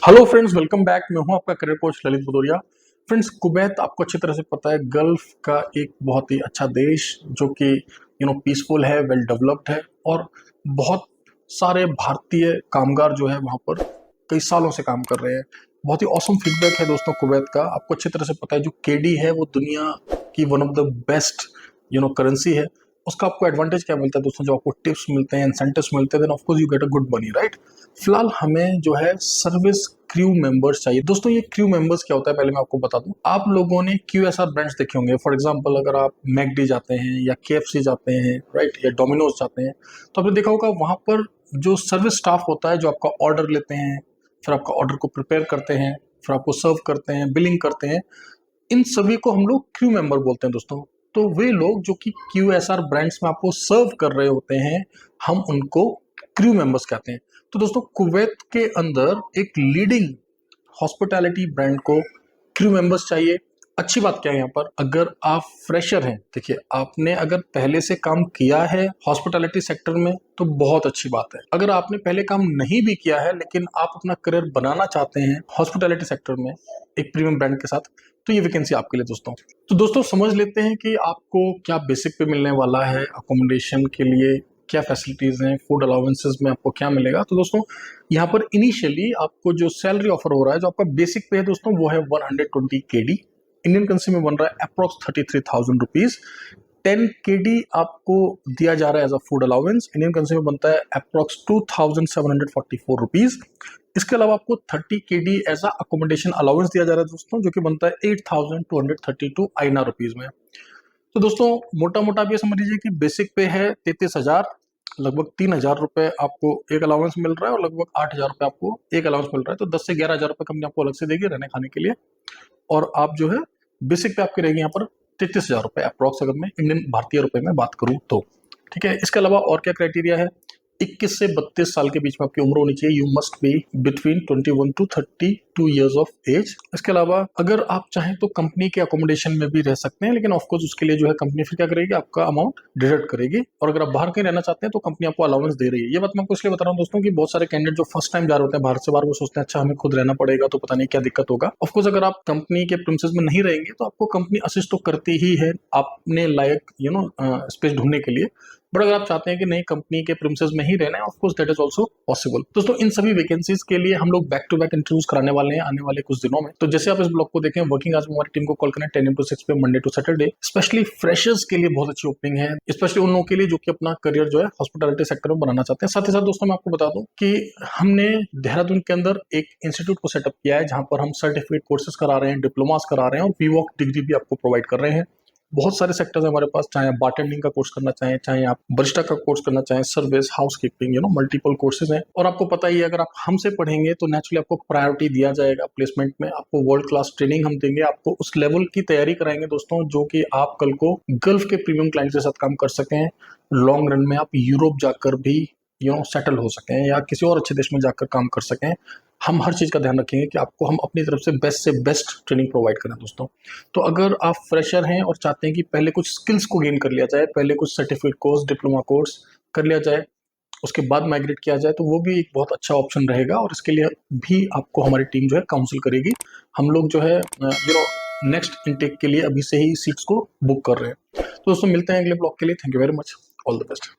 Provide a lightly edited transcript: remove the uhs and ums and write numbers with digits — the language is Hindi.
Hello friends, welcome back. मैं हूं आपका career coach Lalit Bhadauria. Friends, Kuwait आपको अच्छी तरह से पता है, गल्फ का एक बहुत ही अच्छा देश जो कि पीसफुल है, वेल डेवलप्ड है और बहुत सारे भारतीय कामगार जो है वहां पर कई सालों से काम कर रहे हैं। बहुत ही ऑसम फीडबैक है दोस्तों कुवैत का। आपको अच्छी तरह से पता है जो केडी है वो दुनिया की one of the best currency है। उसका आपको एडवांटेज क्या मिलता है दोस्तों? जब आपको टिप्स मिलते हैं, इंसेंटिव्स मिलते हैं, then of course you get a good money, right. फिलहाल हमें जो है सर्विस क्रू मेंबर्स चाहिए दोस्तों। ये क्रू मेंबर्स क्या होता है पहले मैं आपको बता दूं। आप लोगों ने QSR ब्रांड्स देखे होंगे। फॉर एग्जांपल अगर आप मैकडी जाते हैं या KFC जाते हैं, राइट, या डोमिनोज जाते हैं, तो आपने देखा होगा वहां पर जो सर्विस स्टाफ होता है जो आपका ऑर्डर लेते हैं, फिर आपका ऑर्डर को प्रिपेयर करते हैं, फिर आपको सर्व करते हैं, बिलिंग करते हैं, इन सभी को हम लोग क्रू मेंबर बोलते हैं दोस्तों। तो वे लोग जो कि QSR ब्रांड्स में आपको सर्व कर रहे होते हैं, हम उनको क्रू मेंबर्स कहते हैं। तो दोस्तों कुवैत के अंदर एक लीडिंग हॉस्पिटैलिटी ब्रांड को क्रू मेंबर्स चाहिए। अच्छी बात क्या है यहाँ पर, अगर आप फ्रेशर हैं, देखिए आपने अगर पहले से काम किया है हॉस्पिटैलिटी सेक्टर में तो बहुत अच्छी बात है। अगर आपने पहले काम नहीं भी किया है लेकिन आप अपना करियर बनाना चाहते हैं हॉस्पिटैलिटी सेक्टर में एक प्रीमियम ब्रांड के साथ, तो ये वैकेंसी आपके लिए दोस्तों। तो दोस्तों समझ लेते हैं कि आपको क्या बेसिक पे मिलने वाला है, अकोमोडेशन के लिए क्या फैसिलिटीज हैं, फूड अलाउंसेस में आपको क्या मिलेगा। तो दोस्तों यहाँ पर इनिशियली आपको जो सैलरी ऑफर हो रहा है, जो आपका बेसिक पे है दोस्तों, वो है 120 KD। इंडियन करेंसी में बन रहा है अप्रोक्स 33,000 रुपीज। 10 KD आपको दिया जा रहा है as a food allowance. Indian currency में बनता है अप्रोक्स 2,744 रुपीज। इसके अलावा आपको 30 KD as a accommodation allowance दिया जा रहा है दोस्तों, जो कि बनता है 8,232 INR रुपीज में। तो दोस्तों मोटा मोटा आप ये समझ लीजिए कि बेसिक पे है 33,000, लगभग 3,000 रुपए आपको एक अलाउंस मिल रहा है और लगभग 8,000 रुपए आपको एक अलाउंस मिल रहा है। तो 10 से 11,000 रुपए कंपनी आपको अलग से देगी रहने खाने के लिए। और आप जो है बेसिक पे आपकी रहेगी यहाँ पर 33,000 रुपए अप्रॉक्स, अगर मैं इंडियन भारतीय रुपए में बात करूँ तो। ठीक है, इसके अलावा और क्या क्राइटेरिया है? 21 से 32 साल के बीच में आपकी उम्र होनी चाहिए। You must be between 21 to 32 years of age. इसके अलावा अगर आप चाहें तो कंपनी के अकोमोडेशन में भी रह सकते हैं, लेकिन ऑफकोर्स उसके लिए जो है कंपनी फिर क्या करेगी, आपका अमाउंट डिडक्ट करेगी। और अगर आप बाहर कहीं रहना चाहते हैं तो कंपनी आपको अलाउंस दे रही है। ये बात मैं आपको इसलिए बता रहा हूँ दोस्तों कि बहुत सारे कैंडिडेट जो फर्स्ट टाइम जा रहे होते हैं भारत से बाहर, वो सोचते हैं अच्छा हमें खुद रहना पड़ेगा तो पता नहीं क्या दिक्कत होगा। ऑफकोर्स अगर आप कंपनी के प्रिमिसेस में नहीं रहेंगे तो आपको कंपनी असिस्ट तो करती ही है अपने लायक स्पेस ढूंढने के लिए। बट अगर आप चाहते हैं कि नहीं कंपनी के प्रिमिसेस में ही रहना है, of course that is also possible. दोस्तों इन सभी वैकेंसीज के लिए हम लोग बैक टू बैक इंटरव्यूज कराने वाले हैं आने वाले कुछ दिनों में। तो जैसे आप इस ब्लॉग को देखें, वर्किंग आवर्स में हमारी टीम को कॉल करें 10 to 6 पे Monday to Saturday. Specially freshers के लिए बहुत अच्छी ओपनिंग है, स्पेशली उन लोगों के लिए जो कि अपना करियर जो है हॉस्पिटैलिटी सेक्टर में बनाना चाहते हैं। साथ ही साथ दोस्तों मैं आपको बता दूं कि हमने देहरादून के अंदर एक इंस्टीट्यूट को सेटअप किया है जहां पर हम सर्टिफिकेट कोर्सेज करा रहे हैं, डिप्लोमास करा रहे हैं और वीवॉक डिग्री भी आपको प्रोवाइड कर रहे हैं। बहुत सारे सेक्टर्स है हमारे पास, चाहे आप बारटेंडिंग का कोर्स करना चाहें, चाहे आप बरिस्टा का कोर्स करना चाहें, सर्विस, हाउसकीपिंग, मल्टीपल कोर्सेज हैं। और आपको पता ही है अगर आप हमसे पढ़ेंगे तो नेचुरली आपको प्रायोरिटी दिया जाएगा प्लेसमेंट में। आपको वर्ल्ड क्लास ट्रेनिंग हम देंगे, आपको उस लेवल की तैयारी कराएंगे दोस्तों जो कि आप कल को गल्फ के प्रीमियम क्लाइंट के साथ काम कर सकें। लॉन्ग रन में आप यूरोप जाकर भी सेटल हो सकें या किसी और अच्छे देश में जाकर काम कर सकें। हम हर चीज़ का ध्यान रखेंगे कि आपको हम अपनी तरफ से बेस्ट ट्रेनिंग प्रोवाइड करें दोस्तों। तो अगर आप फ्रेशर हैं और चाहते हैं कि पहले कुछ स्किल्स को गेन कर लिया जाए, पहले कुछ सर्टिफिकेट कोर्स, डिप्लोमा कोर्स कर लिया जाए, उसके बाद माइग्रेट किया जाए, तो वो भी एक बहुत अच्छा ऑप्शन रहेगा। और इसके लिए भी आपको हमारी टीम जो है काउंसिल करेगी। हम लोग जो है नेक्स्ट इनटेक के लिए अभी से ही सीट्स को बुक कर रहे हैं। तो दोस्तों मिलते हैं अगले ब्लॉग के लिए। Thank you very much, all the best.